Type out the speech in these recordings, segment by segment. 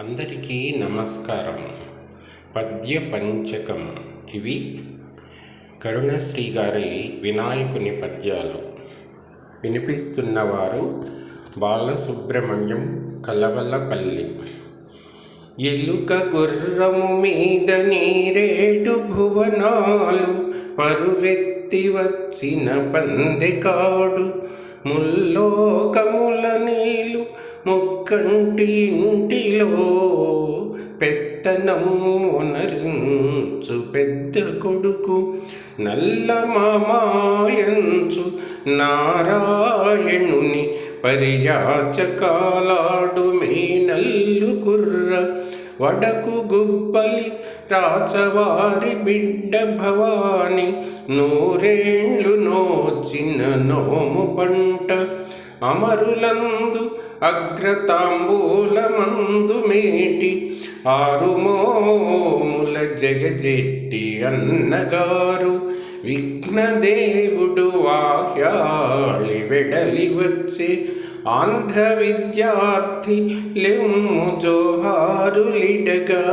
అందరికీ నమస్కారం. పద్య పంచకం. ఇవి కరుణశ్రీ గారి వినాయకుని పద్యాలు. వినిపిస్తున్నవారు బాలసుబ్రహ్మణ్యం, కలవలపల్లి. ఎలుక గుర్రము మీద నీరేడు భువనాలు, పరువెత్తి వచ్చిన పందెకాడు, ముల్లోకముల నీలు ముక్కంటి ఇంటిలో పెత్తనమునరించు పెద్ద కొడుకు, నల్ల మామాయంచు నారాయణుని పరియాచకాలాడు మేనల్లు కుర్ర, వడకు గుబ్బలి రాచవారి బిడ్డ భవాని, నూరేళ్ళు నోచిన నోము పంట, అమరులందు అగ్రతాంబూలమందు మేటి, ఆరుమోముల జగజెట్టి అన్నగారు, విఘ్నదేవుడు వాహ్యాళి వెడలి వచ్చే, ఆంధ్ర విద్యార్థి లెమ్ము జోహారులిడగా,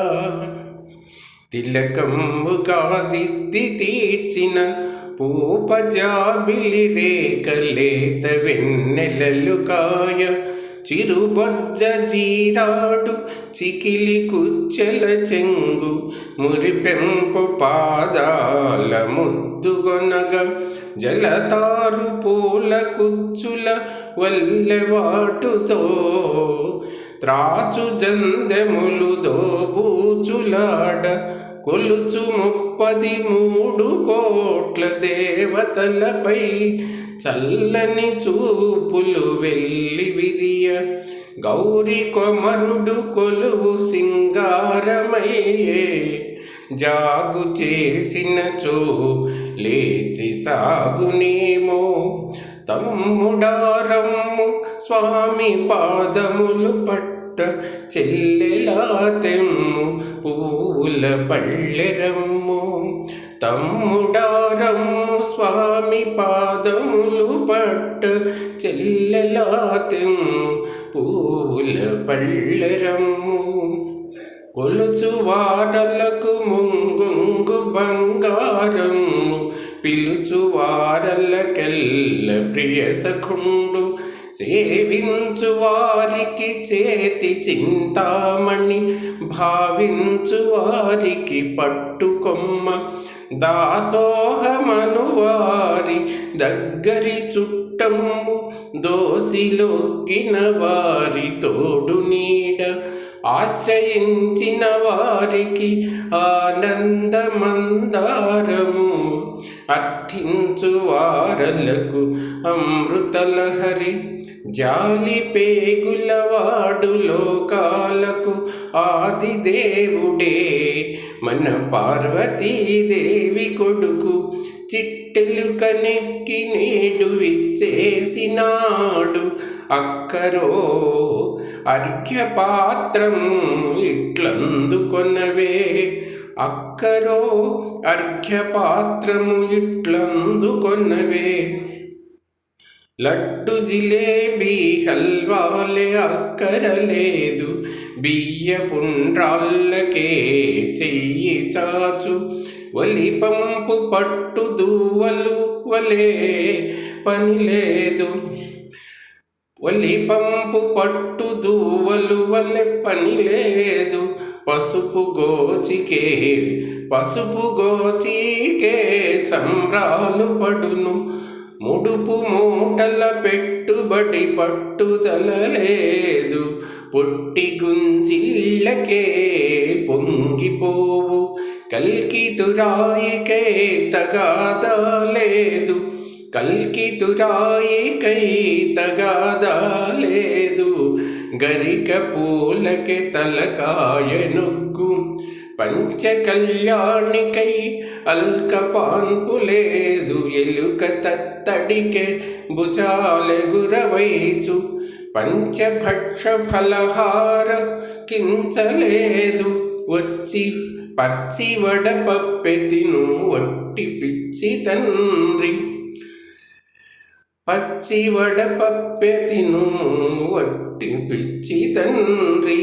తిలకంబుగా దిద్ది తీర్చిన పూపజాబిలి రేఖలేత వెన్నెలలు కాయ, చిరుబొజ్జ జీరాడు చికిలి కుచ్చెల చెంగు, మురిపెంపు పాదాల ముద్దుగొనగ, జలతారు పూల కుచ్చుల వల్లెవాటుతో, త్రాచు జందెములు దోబూచులాడ, కొలుచు 33 కోట్ల దేవతలపై చల్లని చూపులు వెల్లి విరియ, గౌరి కొమరుడు కొలువు సింగారమయ్యే, జాగు చేసినచో లేచి సాగునేమో, తమ్ముడారమ్ము స్వామి పాదములు పట్ట, చెల్లెలా తెమ్ము పూల పళ్ళెరమ్ము, తమ్ముడారమ్ము స్వామి పాదములు పట్ట, చెల్లెలా తెమ్ము పూల పళ్ళెరమ్ము, కొలుచు వారలకు ముంగుంగు బంగారము, పిలుచు వారలకెల్ల ప్రియ సఖుండు, సేవించు వారికి చేతి చింతామణి, భావించు వారికి పట్టుకొమ్మ, దాసోహమను వారి దగ్గరి చుట్టము, దోసిలొగ్గిన వారి తోడు నీడ, ఆశ్రయించిన వారికి ఆనందమందారము, అర్థించు వారలకు అమృతలహరి, జాలి పేగులవాడు లోకాలకు ఆదిదేవుడే, మన పార్వతీదేవి కొడుకు, చిట్టెలు కనెక్కి నేడు విచ్చేసినాడు, అక్కరో అర్ఘ్యపాత్రం ఇట్లందుకొనవే, అక్కరో అర్ఘ్యపాత్రము ఇట్లందుకొనవే, లడ్డు జిలేబీ హల్వాలే అక్కరలేదు, బియ్య పుండ్రాళ్ళకే చెయ్యి చాచు, ఒలి పంపు పట్టు దువ్వలు వలే పని లేదు, ఒలి పంపు పట్టు దువ్వలు వలె పని లేదు, పసుపు గోచికే సంబరాలు పడును, ముడుపు మూటల పెట్టుబడి పట్టుదల లేదు, పొట్టి గుంజిళ్ళకే పొంగిపోవు, కల్కితురాయికే తగాదా లేదు, కల్కితురాయికై తగాదా లేదు, గరిక పూలకే తలకాయ నొగ్గు, పంచకళ్యాణికై అల్కపాన్పు లేదు, ఎలుక తత్తడికే భుజాలెగురవైచు, పంచభక్ష ఫలహార కించలేదు, వచ్చి పచ్చి వడపప్పెతిను వట్టి పిచ్చి తండ్రి, పచ్చి వడపప్పెతిను వట్టి పిచ్చి తండ్రి,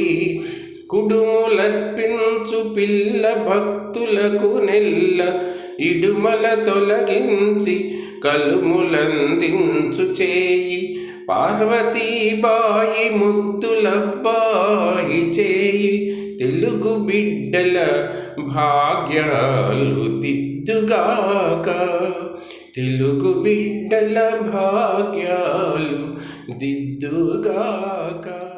కుడుములర్పించు పిల్ల భక్తులకు నెల్ల ఇడుమల తొలగించి కలుములందించు చేయి పార్వతీబాయి ముద్దులబ్బాయి చేయి తెలుగు బిడ్డల భాగ్యాలు దిద్దుగాక తెలుగు బిడ్డల భాగ్యాలు దిద్దుగాక.